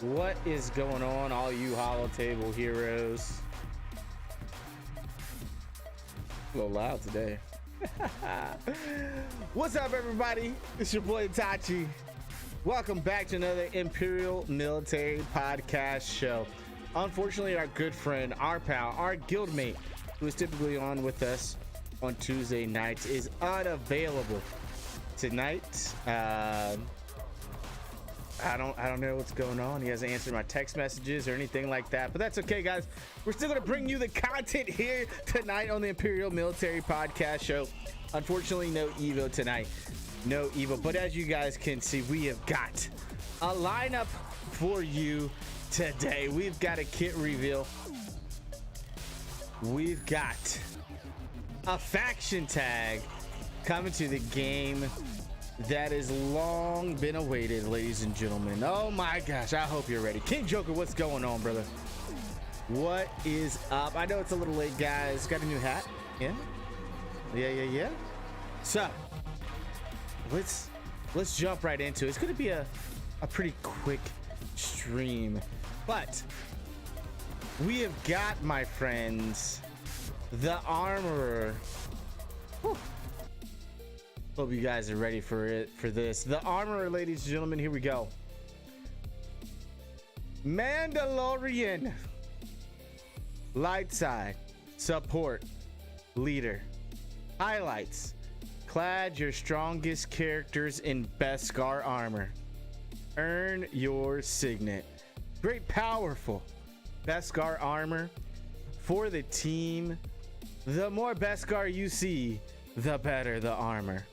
What is going on, all you hollow table heroes? A little loud today. What's up, everybody? It's your boy Itachi. Welcome back to another Imperial Military Podcast Show. Unfortunately, our good friend, our pal, our guildmate, who is typically on with us on Tuesday nights, is unavailable tonight. I don't know what's going on. He hasn't answered my text messages or anything like that, but that's okay, guys. We're still gonna bring you the content here tonight on the Imperial Military Podcast Show. Unfortunately, no Evo tonight. No Evo, but as you guys can see, we have got a lineup for you today. We've got a kit reveal. We've got a faction tag coming to the game that has long been awaited, ladies and gentlemen. Oh my gosh, I hope you're ready. King Joker, what's going on, brother? What is up? I know it's a little late, guys. Got a new hat? Yeah. So let's jump right into it. It's gonna be a pretty quick stream, but we have got, my friends, the Armorer. Whew. Hope you guys are ready for this. The Armorer, ladies and gentlemen, here we go. Mandalorian. Light side. Support. Leader. Highlights. Clad your strongest characters in Beskar armor. Earn your signet. Great powerful Beskar armor for the team. The more Beskar you see, the better the armor.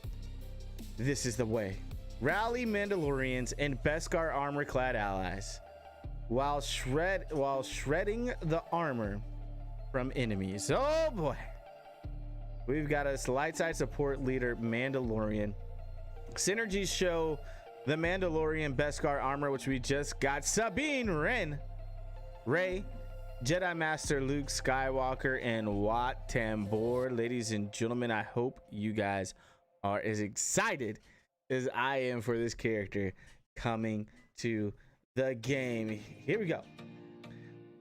This is the way. Rally Mandalorians and Beskar armor clad allies while shredding the armor from enemies. Oh boy. We've got us light side support leader Mandalorian. Synergies show the Mandalorian Beskar armor, which we just got. Sabine Wren, Rey, Jedi Master Luke Skywalker, and Wat Tambor. Ladies and gentlemen, I hope you guys are as excited as I am for this character coming to the game. Here we go.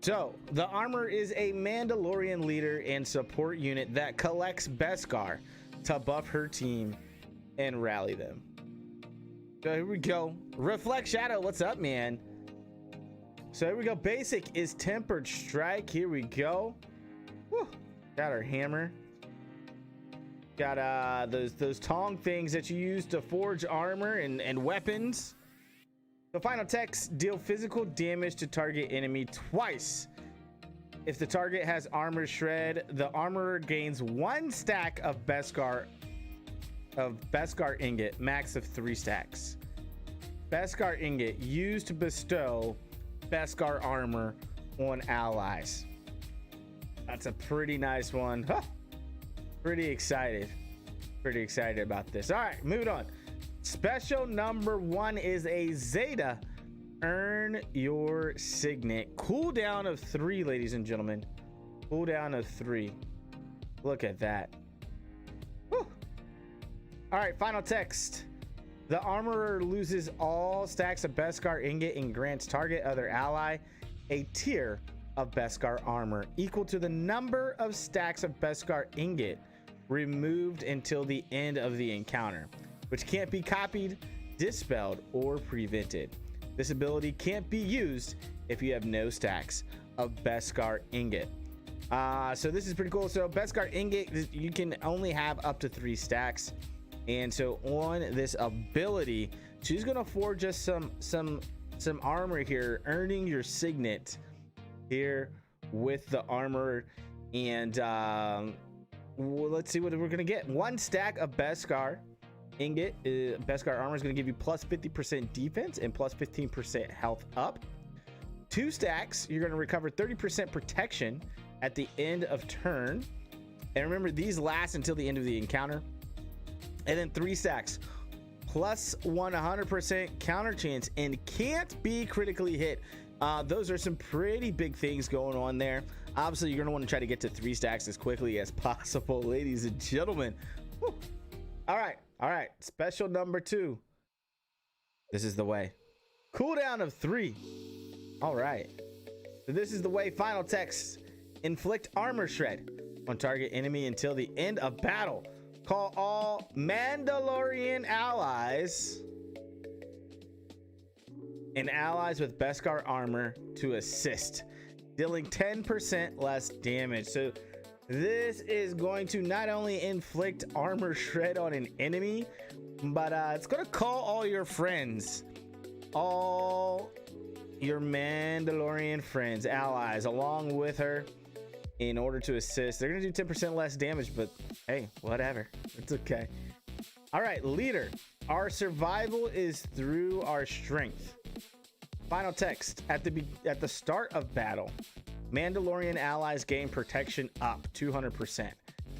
So the armor is a Mandalorian leader and support unit that collects Beskar to buff her team and rally them. So here we go. Reflect Shadow, what's up, man? So here we go. Basic is Tempered Strike. Here we go. Woo. Got our hammer. Got those tong things that you use to forge armor and weapons. The final text: deal physical damage to target enemy twice. If the target has armor shred, the armorer gains 1 stack of Beskar ingot, max of 3 stacks. Beskar ingot used to bestow Beskar armor on allies. That's a pretty nice one. Huh. Pretty excited about this. All right, moving on. Special number 1 is a Zeta. Earn your signet. Cooldown of 3, ladies and gentlemen. Cooldown of 3. Look at that. Whew. All right, final text. The armorer loses all stacks of Beskar ingot and grants target other ally a tier of Beskar armor equal to the number of stacks of Beskar ingot removed until the end of the encounter, which can't be copied, dispelled, or prevented. This ability can't be used if you have no stacks of Beskar ingot. So this is pretty cool. So Beskar ingot, you can only have up to 3 stacks. And so on this ability, she's gonna forge us some armor here, earning your signet here with the armor. And well, let's see what we're gonna get. 1 stack of Beskar ingot. Beskar armor is gonna give you plus 50% defense and plus 15% health up. 2 stacks, you're gonna recover 30% protection at the end of turn. And remember, these last until the end of the encounter. And then 3 stacks, plus 100% counter chance and can't be critically hit. Those are some pretty big things going on there. Obviously, you're going to want to try to get to 3 stacks as quickly as possible, ladies and gentlemen. Woo. All right. Special number 2. This is the way. Cooldown of 3. All right. So this is the way. Final text. Inflict armor shred on target enemy until the end of battle. Call all Mandalorian allies and allies with Beskar armor to assist, dealing 10% less damage. So this is going to not only inflict armor shred on an enemy, but it's going to call all your friends, all your Mandalorian friends, allies, along with her in order to assist. They're going to do 10% less damage, but hey, whatever. It's okay. All right, leader. Our survival is through our strength. Final text. At the start of battle, Mandalorian allies gain protection up 200%,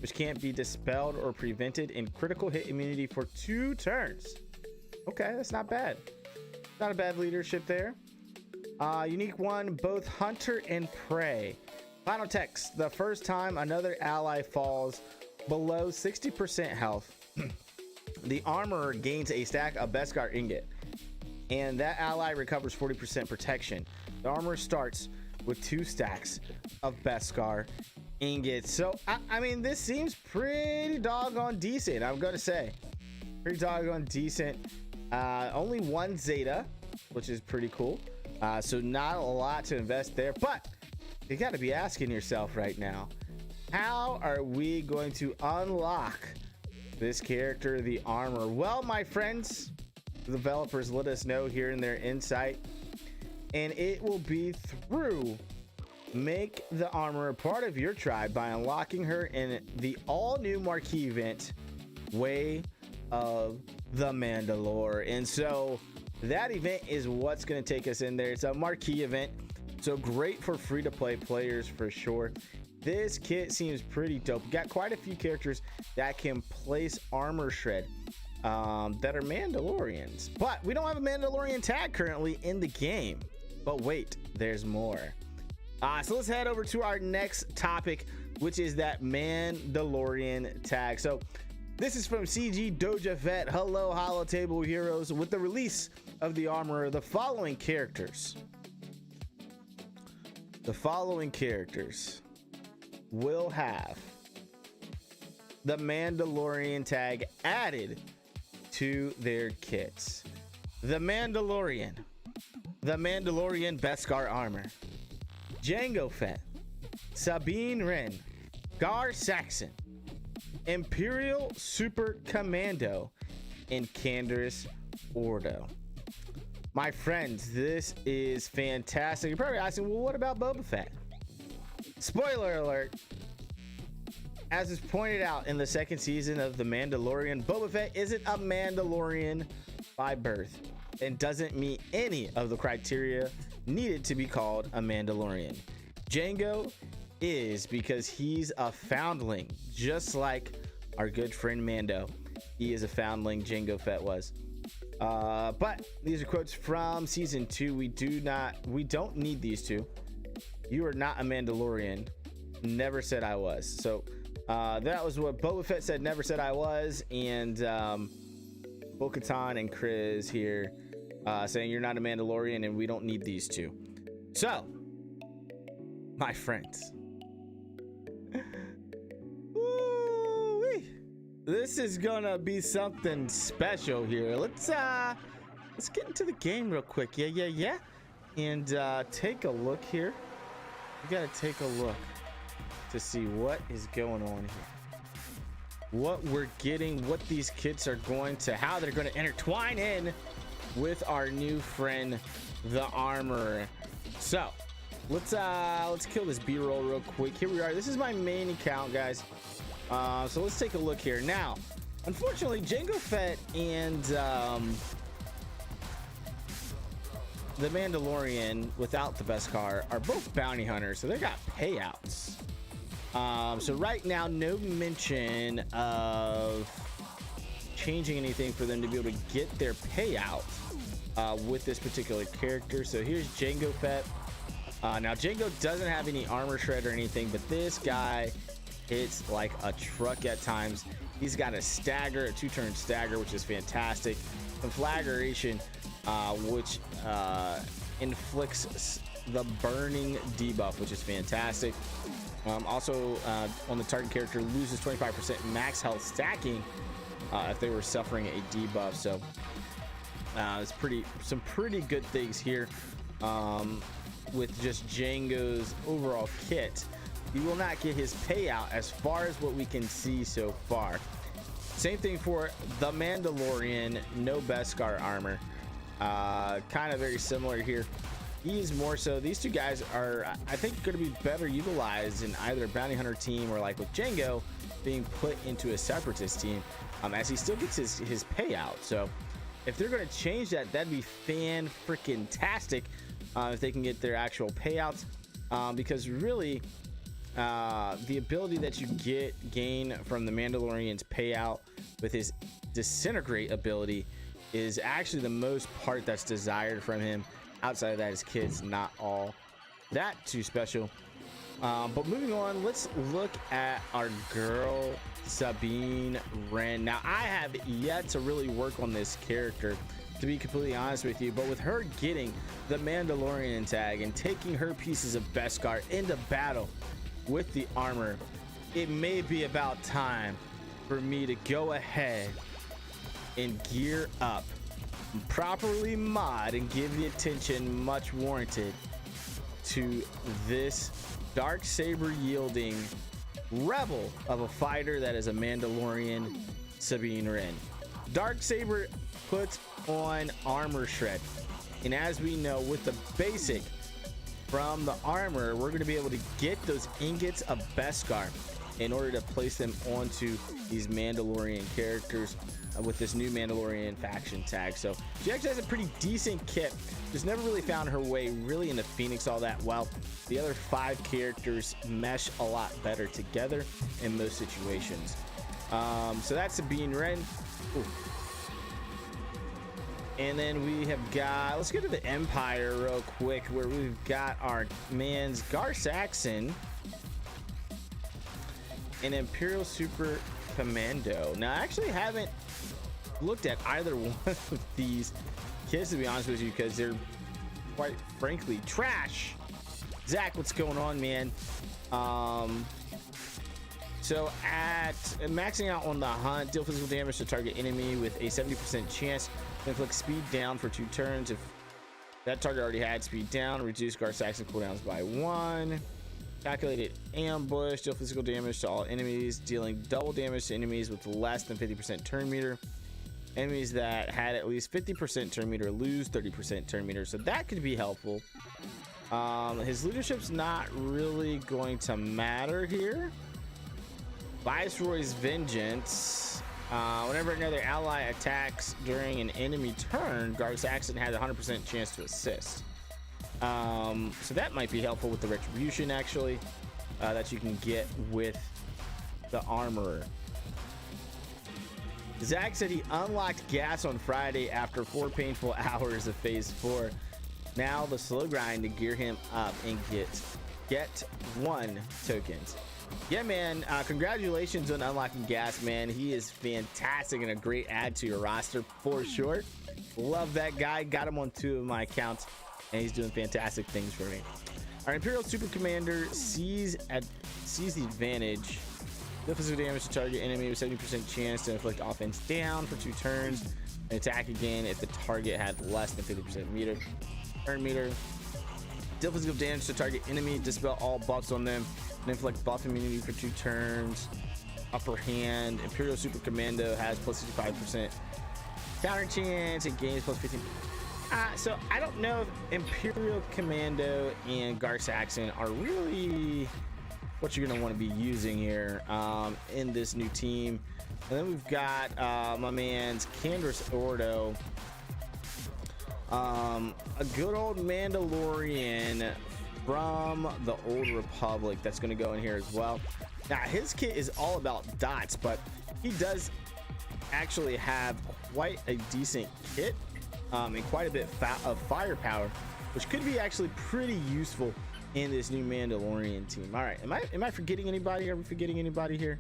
which can't be dispelled or prevented in critical hit immunity for 2 turns. Okay, that's not bad. Not a bad leadership there. Unique one, both hunter and prey. Final text. The first time another ally falls below 60% health, the armorer gains a stack of Beskar ingot, and that ally recovers 40% protection. The armor starts with 2 stacks of Beskar ingots. So, I mean, this seems pretty doggone decent, I'm going to say. Pretty doggone decent. Only 1 Zeta, which is pretty cool. So not a lot to invest there, but you got to be asking yourself right now, how are we going to unlock this character, the armor? Well, my friends, the developers let us know here in their insight, and it will be through make the armor a part of your tribe by unlocking her in the all-new marquee event, Way of the Mandalore. And so that event is what's going to take us in there. It's a marquee event, so great for free-to-play players for sure. This kit seems pretty dope. We got quite a few characters that can place armor shred that are Mandalorians, but we don't have a Mandalorian tag currently in the game. But wait, there's more. So let's head over to our next topic, which is that Mandalorian tag. So this is from CG Doja Vet. Hello, Holotable Heroes. With the release of the armor, the following characters will have the Mandalorian tag added to their kits. The Mandalorian Beskar armor, Jango Fett, Sabine Wren, Gar Saxon, Imperial Super Commando, and Canderous Ordo. My friends, this is fantastic. You're probably asking, well, what about Boba Fett? Spoiler alert. As is pointed out in the 2nd season of The Mandalorian, Boba Fett isn't a Mandalorian by birth and doesn't meet any of the criteria needed to be called a Mandalorian. Jango is, because he's a foundling, just like our good friend Mando. He is a foundling, Jango Fett was. But these are quotes from season 2. We don't need these two. You are not a Mandalorian. Never said I was. So that was what Boba Fett said, never said I was. And Bo-Katan and Kryz here saying you're not a Mandalorian and we don't need these two. So, my friends, this is gonna be something special here. Let's get into the game real quick. Yeah. And take a look here. We gotta take a look to see what is going on here, what we're getting, what these kits are going to, how they're going to intertwine in with our new friend, the armorer. So let's kill this B-roll real quick. Here we are. This is my main account, guys. So let's take a look here. Now, unfortunately, Jango Fett and the Mandalorian without the Beskar are both bounty hunters, so they got payouts. So right now, no mention of changing anything for them to be able to get their payout with this particular character. So here's Jango Fett. Now Jango doesn't have any armor shred or anything, but this guy hits like a truck at times. He's got a stagger, a 2-turn stagger, which is fantastic. Conflagration, which inflicts the burning debuff, which is fantastic. Also, on the target character loses 25% max health stacking if they were suffering a debuff. So it's some pretty good things here with just Django's overall kit. He will not get his payout as far as what we can see so far. Same thing for the Mandalorian, no Beskar armor. Kind of very similar here. He's more so, these two guys are, I think, going to be better utilized in either a bounty hunter team or, like with Django, being put into a separatist team, as he still gets his payout. So if they're going to change that, that'd be fan-freaking-tastic if they can get their actual payouts, because really the ability that you gain from the Mandalorian's payout with his disintegrate ability is actually the most part that's desired from him. Outside of that, his kit's not all that too special. But moving on, let's look at our girl Sabine Wren. Now, I have yet to really work on this character, to be completely honest with you, but with her getting the Mandalorian tag and taking her pieces of Beskar into battle with the armor, it may be about time for me to go ahead and gear up, properly mod, and give the attention much warranted to this dark saber yielding rebel of a fighter that is a Mandalorian, Sabine Wren. Dark saber puts on armor shred, and as we know, with the basic from the armor, we're going to be able to get those ingots of Beskar in order to place them onto these Mandalorian characters with this new Mandalorian faction tag. So she actually has a pretty decent kit, just never really found her way really into Phoenix all that well. The other 5 characters mesh a lot better together in most situations. So that's Sabine Wren. Ooh. And then we have got, let's go to the Empire real quick, where we've got our man's Gar Saxon and Imperial Super Commando. Now, I actually haven't looked at either one of these kits, to be honest with you, because they're quite frankly trash. Zach, what's going on, man? So at maxing out on the hunt, deal physical damage to target enemy with a 70% chance to inflict speed down for 2 turns. If that target already had speed down, reduce Gar Saxon cooldowns by 1. Calculated ambush, deal physical damage to all enemies, dealing double damage to enemies with less than 50% turn meter. Enemies that had at least 50% turn meter lose 30% turn meter, so that could be helpful. His leadership's not really going to matter here. Viceroy's Vengeance. Whenever another ally attacks during an enemy turn, Gar Saxon has a 100% chance to assist. So that might be helpful with the retribution, actually, that you can get with the armorer. Zach said he unlocked gas on Friday after 4 painful hours of phase 4. Now the slow grind to gear him up and get 1 tokens. Yeah, man, congratulations on unlocking gas, man. He is fantastic and a great add to your roster for sure. Love that guy. Got him on 2 of my accounts, and he's doing fantastic things for me. Our Imperial Super Commander sees the advantage. Deal physical damage to target enemy with 70% chance to inflict offense down for 2 turns and attack again if the target had less than 50% turn meter. Deal physical damage to target enemy, dispel all buffs on them, and inflict buff immunity for 2 turns. Upper hand. Imperial Super Commando has plus 65% counter chance. It gains plus 15. So I don't know if Imperial Commando and Gar Saxon are really what you're going to want to be using here in this new team. And then we've got my man's Candrus Ordo, a good old Mandalorian from the Old Republic that's going to go in here as well. Now his kit is all about dots, but he does actually have quite a decent kit and quite a bit of firepower, which could be actually pretty useful in this new Mandalorian team. All right, am I forgetting anybody? Are we forgetting anybody here?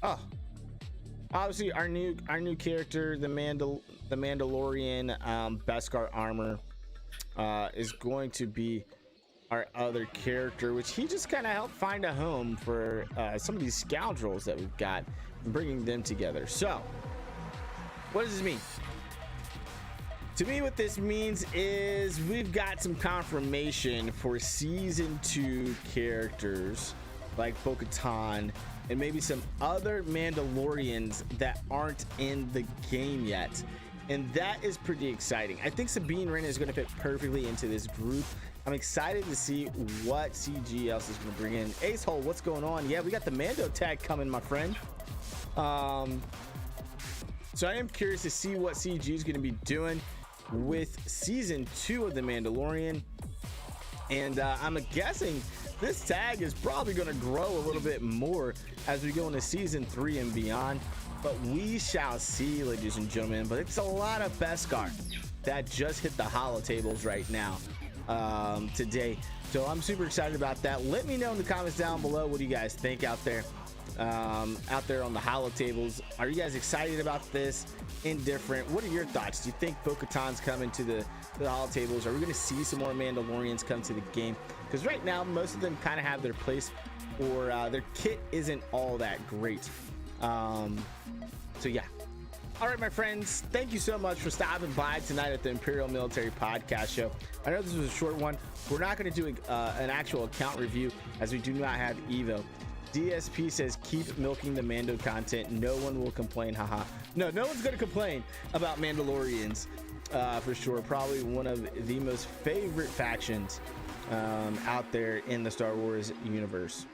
Oh, obviously our new character, the Mandalorian Beskar armor. is going to be our other character, which he just kind of helped find a home for some of these scoundrels that we've got, and bringing them together. So what does this mean? To me, what this means is we've got some confirmation for season 2 characters like Bo-Katan and maybe some other Mandalorians that aren't in the game yet. And that is pretty exciting. I think Sabine Wren is going to fit perfectly into this group. I'm excited to see what CG else is going to bring in. Ace Hole, what's going on? Yeah, we got the Mando tag coming, my friend. So I am curious to see what CG is going to be doing with season 2 of The Mandalorian. And I'm guessing this tag is probably going to grow a little bit more as we go into season 3 and beyond. But we shall see, ladies and gentlemen. But it's a lot of Beskar that just hit the holo tables right now today. So I'm super excited about that. Let me know in the comments down below, what do you guys think out there on the holo tables? Are you guys excited about this? Indifferent? What are your thoughts? Do you think Bo-Katan's coming to the holo tables? Are we going to see some more Mandalorians come to the game? Because right now most of them kind of have their place, or their kit isn't all that great. So yeah. All right, my friends, thank you so much for stopping by tonight at the Imperial Military Podcast Show. I know this was a short one. We're not going to do an actual account review, as we do not have Evo. DSP says keep milking the Mando content. No one will complain. Haha. No one's going to complain about Mandalorians for sure. Probably one of the most favorite factions out there in the Star Wars universe.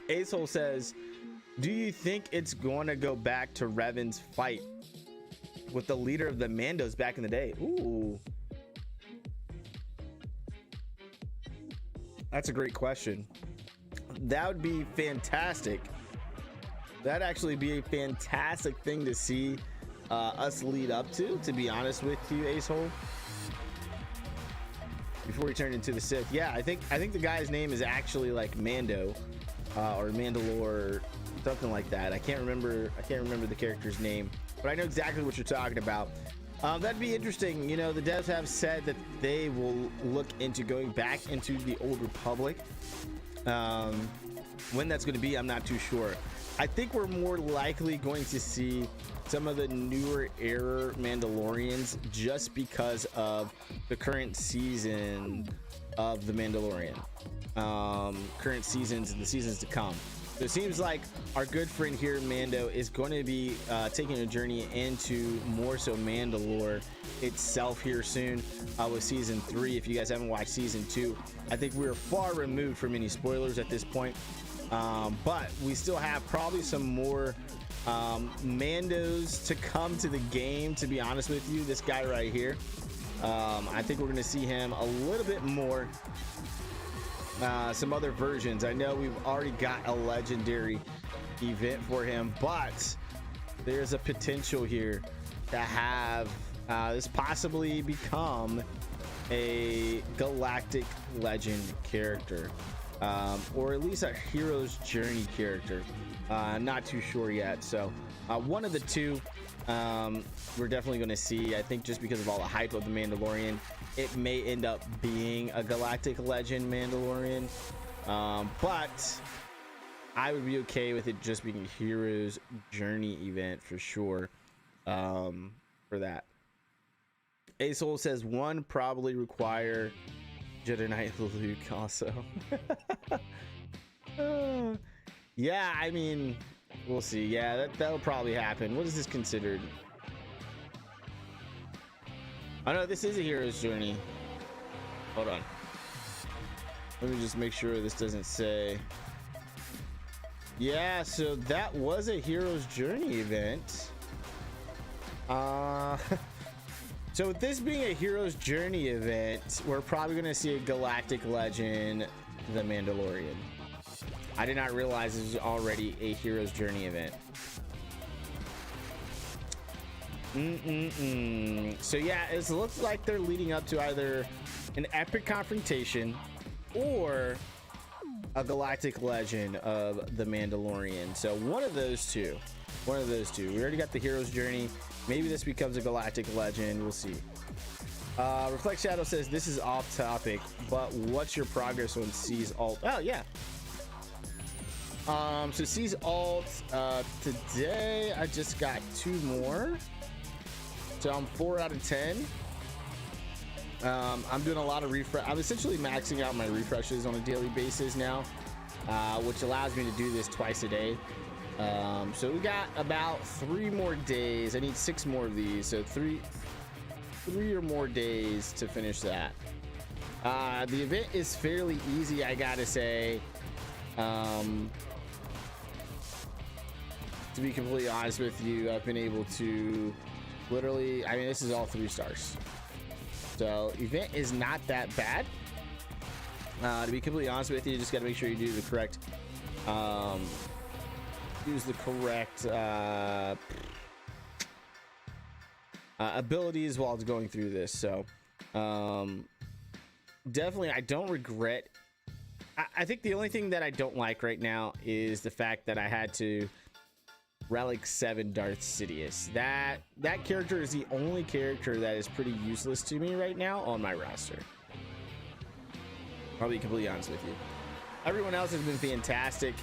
Ace Hole says, do you think it's going to go back to Revan's fight with the leader of the Mandos back in the day? Ooh, that's a great question. That would be fantastic. That'd actually be a fantastic thing to see us lead up to be honest with you, Ace Hole. Before he turned into the Sith. Yeah, I think the guy's name is actually like Mando or Mandalore, something like that. I can't remember the character's name, but I know exactly what you're talking about. That'd be interesting. You know, the devs have said that they will look into going back into the Old Republic. When that's going to be, I'm not too sure. I think we're more likely going to see some of the newer era Mandalorians just because of the current season of The Mandalorian. Current seasons and the seasons to come. So it seems like our good friend here, Mando, is going to be taking a journey into more so Mandalore itself here soon with season 3. If you guys haven't watched season 2, I think we're far removed from any spoilers at this point. But we still have probably some more Mandos to come to the game, to be honest with you. This guy right here, I think we're going to see him a little bit more. Some other versions. I know we've already got a legendary event for him, but there's a potential here to have this possibly become a galactic legend character, or at least a hero's journey character. I'm not too sure yet. So one of the two we're definitely going to see. I think just because of all the hype of the Mandalorian, it may end up being a galactic legend Mandalorian, but I would be okay with it just being a hero's journey event for sure. For that, Ace Hole says one probably require Jedi Knight Luke also. Yeah, I mean, we'll see. Yeah, that'll probably happen. What is this considered? Oh no, this is a hero's journey. Hold on. Let me just make sure this doesn't say. Yeah, so that was a hero's journey event. So with this being a hero's journey event, we're probably going to see a galactic legend, the Mandalorian. I did not realize this was already a hero's journey event. So yeah, it looks like they're leading up to either an epic confrontation or a galactic legend of the Mandalorian. So one of those two. We already got the hero's journey. Maybe this becomes a galactic legend. We'll see. Reflect Shadow says this is off topic, but what's your progress on C's alt? Oh yeah. So C's alt, today I just got 2 more. So I'm 4 out of 10. I'm doing a lot of refresh. I'm essentially maxing out my refreshes on a daily basis now, which allows me to do this twice a day. So we got about 3 more days. I need 6 more of these. So three or more days to finish that. The event is fairly easy, I gotta say. To be completely honest with you, I've been able to literally, I mean, this is all 3 stars. So event is not that bad. To be completely honest with you, just got to make sure you do the correct, use the correct abilities while going through this. So definitely, I don't regret. I think the only thing that I don't like right now is the fact that I had to relic 7 Darth Sidious. That character is the only character that is pretty useless to me right now on my roster. I'll be completely honest with you. Everyone else has been fantastic.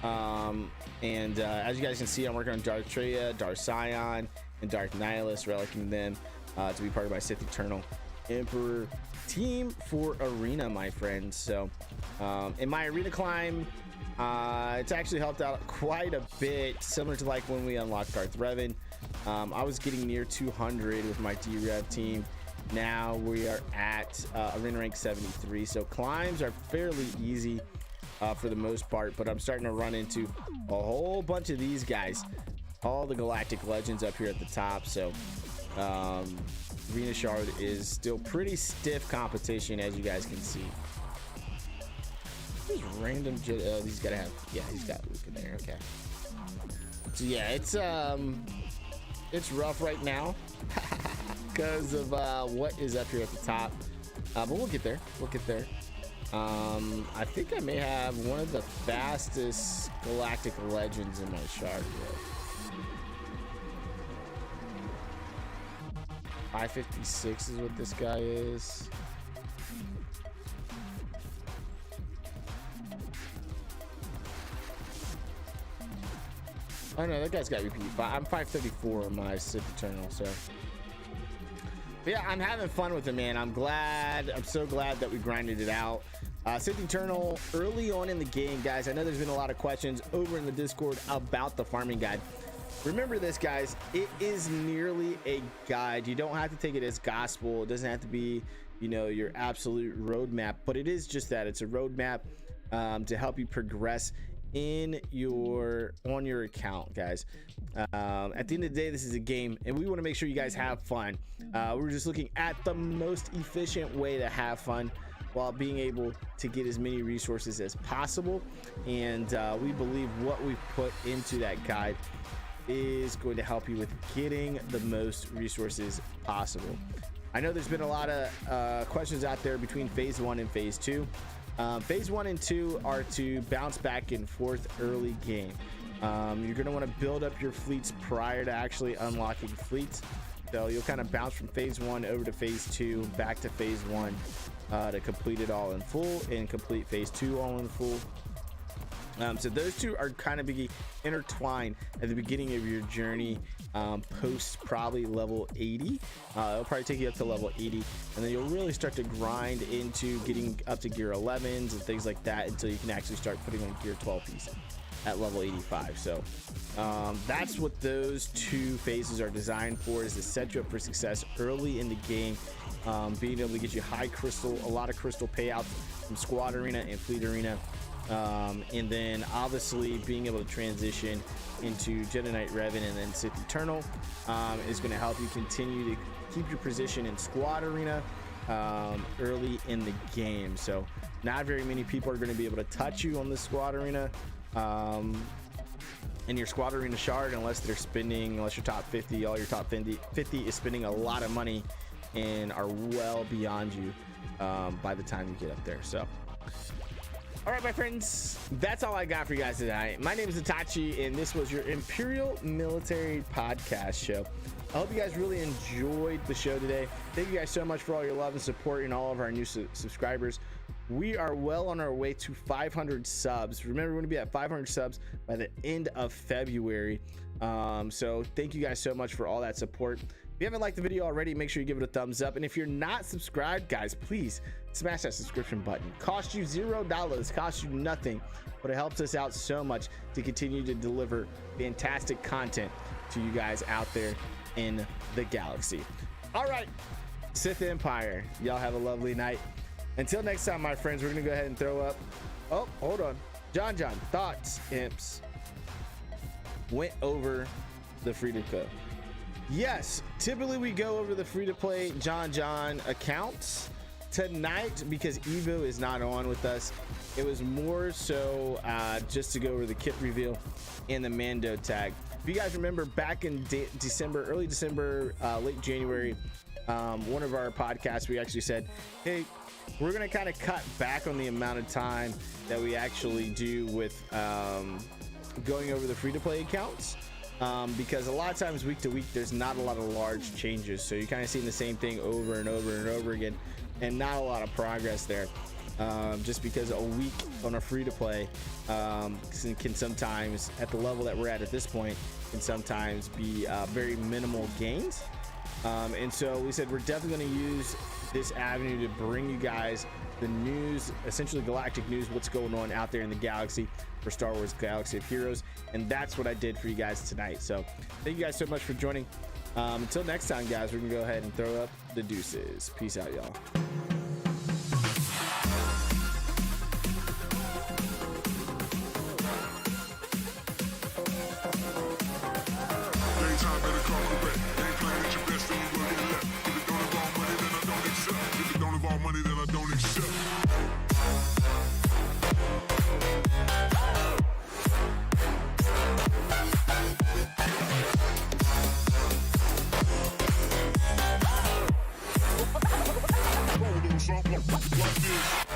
As you guys can see, I'm working on Darth Treya, Darth Sion, and Darth Nihilus, relicking them to be part of my Sith Eternal Emperor team for Arena, my friends. So in my Arena climb, it's actually helped out quite a bit, similar to like when we unlocked Darth Revan. I was getting near 200 with my D-Rev team. Now we are at Arena rank 73. So climbs are fairly easy for the most part, but I'm starting to run into a whole bunch of these guys, all the galactic legends up here at the top. So Arena Shard is still pretty stiff competition, as you guys can see. These random he's gotta have, yeah, he's got Luke in there. Okay, so yeah, it's rough right now because of what is up here at the top, but we'll get there. I think I may have one of the fastest galactic legends in my shard here. 556 is what this guy is. Oh no, that guy's got repeat. I'm 534 on my Sith Eternal, so. But yeah, I'm having fun with it, man. I'm so glad that we grinded it out. Sith Eternal, early on in the game, guys, I know there's been a lot of questions over in the Discord about the farming guide. Remember this, guys, it is merely a guide. You don't have to take it as gospel. It doesn't have to be, you know, your absolute roadmap, but it is just that. It's a roadmap to help you progress on your account, guys. At the end of the day, this is a game and we want to make sure you guys have fun. We're just looking at the most efficient way to have fun while being able to get as many resources as possible, and we believe what we've put into that guide is going to help you with getting the most resources possible. I know there's been a lot of questions out there between phase 1 and phase 2. Phase 1 and 2 are to bounce back and forth early game. You're going to want to build up your fleets prior to actually unlocking fleets. So you'll kind of bounce from phase 1 over to phase 2, back to phase 1 to complete it all in full, and complete phase 2 all in full. So those two are kind of be intertwined at the beginning of your journey, post probably level 80. It'll probably take you up to level 80, and then you'll really start to grind into getting up to gear 11s and things like that until you can actually start putting on gear 12 pieces at level 85. So that's what those 2 phases are designed for, is to set you up for success early in the game, being able to get you a lot of crystal payouts from Squad Arena and Fleet Arena. And then obviously being able to transition into Jedi Knight Revan and then Sith Eternal is going to help you continue to keep your position in Squad Arena early in the game. So not very many people are going to be able to touch you on the Squad Arena in your Squad Arena shard unless you're top 50. All your top 50 is spending a lot of money and are well beyond you by the time you get up there. So All right, my friends, that's all I got for you guys tonight. My name is Itachi, and this was your Imperial Military Podcast Show. I hope you guys really enjoyed the show today. Thank you guys so much for all your love and support and all of our new subscribers. We are well on our way to 500 subs. Remember, we're going to be at 500 subs by the end of February. So thank you guys so much for all that support. If you haven't liked the video already, make sure you give it a thumbs up. And if you're not subscribed, guys, please smash that subscription button. Costs you $0, costs you nothing, but it helps us out so much to continue to deliver fantastic content to you guys out there in the galaxy. All right, Sith Empire, y'all have a lovely night. Until next time, my friends, we're gonna go ahead and throw up. Oh, hold on. John, thoughts, imps. Went over the free-to-play. Yes, typically we go over the free-to-play John accounts. Tonight, because Evo is not on with us, it was more so just to go over the kit reveal and the Mando tag. If you guys remember back in December, early December, late January, one of our podcasts, we actually said, hey, we're going to kind of cut back on the amount of time that we actually do with going over the free-to-play accounts. Because a lot of times week to week there's not a lot of large changes, so you're kind of seeing the same thing over and over and over again and not a lot of progress there, just because a week on a free-to-play can sometimes, at the level that we're at this point, can sometimes be very minimal gains. And so we said we're definitely going to use this avenue to bring you guys the news, essentially galactic news, what's going on out there in the galaxy for Star Wars Galaxy of Heroes. And that's what I did for you guys tonight. So thank you guys so much for joining. Until next time, guys, we're gonna go ahead and throw up the deuces. Peace out, y'all. Money that I don't accept. Something like this.